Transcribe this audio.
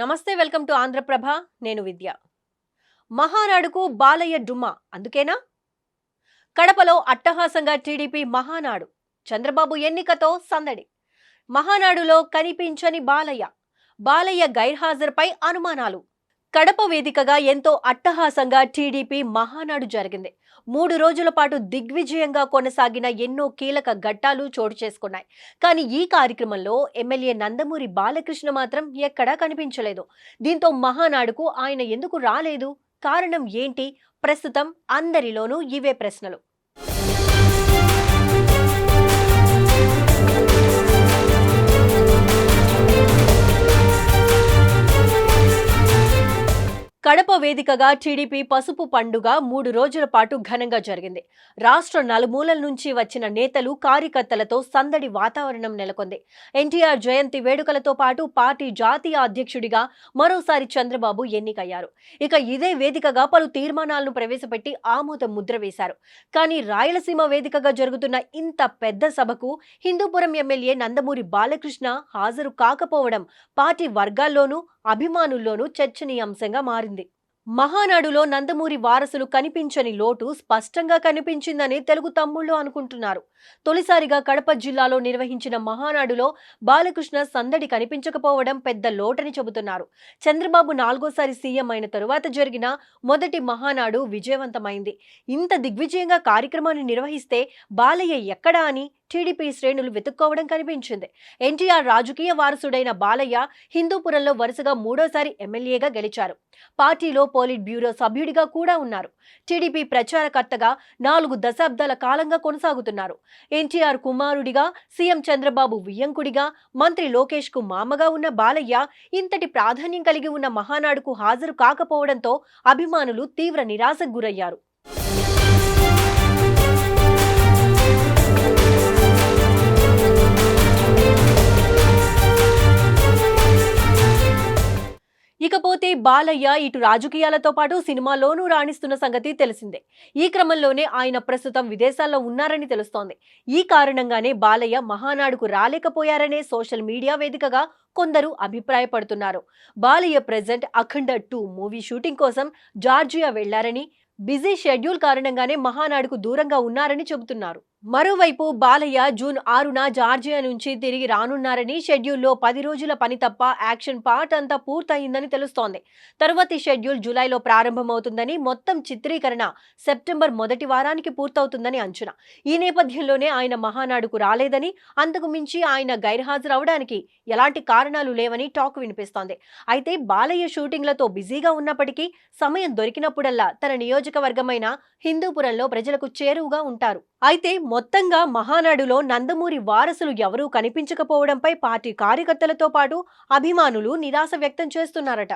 నమస్తే, welcome to Andhraprabha. నేను విద్య. మహానాడుకు బాలయ్య డుమ్మా అందుకేనా? కడపలో అట్టహాసంగా టీడీపీ మహానాడు. చంద్రబాబు ఎన్నికతో సందడి. మహానాడులో కనిపించని బాలయ్య గైర్హాజరుపై అనుమానాలు. కడప వేదికగా ఎంతో అట్టహాసంగా టీడీపీ మహానాడు జరిగింది. 3 రోజుల పాటు దిగ్విజయంగా కొనసాగిన ఎన్నో కీలక ఘట్టాలు చోటు చేసుకున్నాయి. కానీ ఈ కార్యక్రమంలో ఎమ్మెల్యే నందమూరి బాలకృష్ణ మాత్రం ఎక్కడా కనిపించలేదు. దీంతో మహానాడుకు ఆయన ఎందుకు రాలేదు? కారణం ఏంటి? ప్రస్తుతం అందరిలోనూ ఇవే ప్రశ్నలు. కడప వేదికగా టీడీపీ పసుపు పండుగ 3 రోజుల పాటు ఘనంగా జరిగింది. రాష్ట్ర నలుమూలల నుంచి వచ్చిన నేతలు, కార్యకర్తలతో సందడి వాతావరణం నెలకొంది. ఎన్టీఆర్ జయంతి వేడుకలతో పాటు పార్టీ జాతీయ అధ్యక్షుడిగా మరోసారి చంద్రబాబు ఎన్నికయ్యారు. ఇక ఇదే వేదికగా పలు తీర్మానాలను ప్రవేశపెట్టి ఆమోద ముద్ర వేశారు. కానీ రాయలసీమ వేదికగా జరుగుతున్న ఇంత పెద్ద సభకు హిందూపురం ఎమ్మెల్యే నందమూరి బాలకృష్ణ హాజరు కాకపోవడం పార్టీ వర్గాల్లోనూ అభిమానుల్లోనూ చర్చనీయాంశంగా మారింది. మహానాడులో నందమూరి వారసులు కనిపించని లోటు స్పష్టంగా కనిపించిందని తెలుగు తమ్ముళ్లు అనుకుంటున్నారు. తొలిసారిగా కడప జిల్లాలో నిర్వహించిన మహానాడులో బాలకృష్ణ సందడి కనిపించకపోవడం పెద్ద లోటని చెబుతున్నారు. చంద్రబాబు 4వ సీఎం అయిన తరువాత జరిగిన మొదటి మహానాడు విజయవంతమైంది. ఇంత దిగ్విజయంగా కార్యక్రమాన్ని నిర్వహిస్తే బాలయ్య ఎక్కడా అని టీడీపీ శ్రేణులు వెతుక్కోవడం కనిపించింది. ఎన్టీఆర్ రాజకీయ వారసుడైన బాలయ్య హిందూపురంలో వరుసగా 3వసారి ఎమ్మెల్యేగా గెలిచారు. పార్టీలో పోలిట్ బ్యూరో సభ్యుడిగా కూడా ఉన్నారు. టీడీపీ ప్రచారకర్తగా 4 దశాబ్దాల కాలంగా కొనసాగుతున్నారు. ఎన్టీఆర్ కుమారుడిగా, సీఎం చంద్రబాబు వియ్యంకుడిగా, మంత్రి లోకేష్ కు మామగా ఉన్న బాలయ్య ఇంతటి ప్రాధాన్యం కలిగి ఉన్న మహానాడుకు హాజరు కాకపోవడంతో అభిమానులు తీవ్ర నిరాశకు గురయ్యారు. ఇకపోతే బాలయ్య ఇటు రాజకీయాలతో పాటు సినిమాలోనూ రాణిస్తున్న సంగతి తెలిసిందే. ఈ క్రమంలోనే ఆయన ప్రస్తుతం విదేశాల్లో ఉన్నారని తెలుస్తోంది. ఈ కారణంగానే బాలయ్య మహానాడుకు రాలేకపోయారనే సోషల్ మీడియా వేదికగా కొందరు అభిప్రాయపడుతున్నారు. బాలయ్య ప్రెజెంట్ అఖండ 2 మూవీ షూటింగ్ కోసం జార్జియా వెళ్లారని, బిజీ షెడ్యూల్ కారణంగానే మహానాడుకు దూరంగా ఉన్నారని చెబుతున్నారు. మరోవైపు బాలయ్య జూన్ 6న జార్జియా నుంచి తిరిగి రానున్నారని, షెడ్యూల్లో 10 రోజుల పని తప్ప యాక్షన్ పార్ట్ అంతా పూర్తయిందని తెలుస్తోంది. తరువాతి షెడ్యూల్ జూలైలో ప్రారంభమవుతుందని, మొత్తం చిత్రీకరణ సెప్టెంబర్ మొదటి వారానికి పూర్తవుతుందని అంచనా. ఈ నేపథ్యంలోనే ఆయన మహానాడుకు రాలేదని, అంతకు మించి ఆయన గైర్హాజరవడానికి ఎలాంటి కారణాలు లేవని టాక్ వినిపిస్తోంది. అయితే బాలయ్య షూటింగ్లతో బిజీగా ఉన్నప్పటికీ సమయం దొరికినప్పుడల్లా తన నియోజకవర్గమైన హిందూపురంలో ప్రజలకు చేరువుగా ఉంటారు. అయితే మొత్తంగా మహానాడులో నందమూరి వారసులు ఎవరూ కనిపించకపోవడంపై పార్టీ కార్యకర్తలతో పాటు అభిమానులు నిరాశ వ్యక్తం చేస్తున్నారట.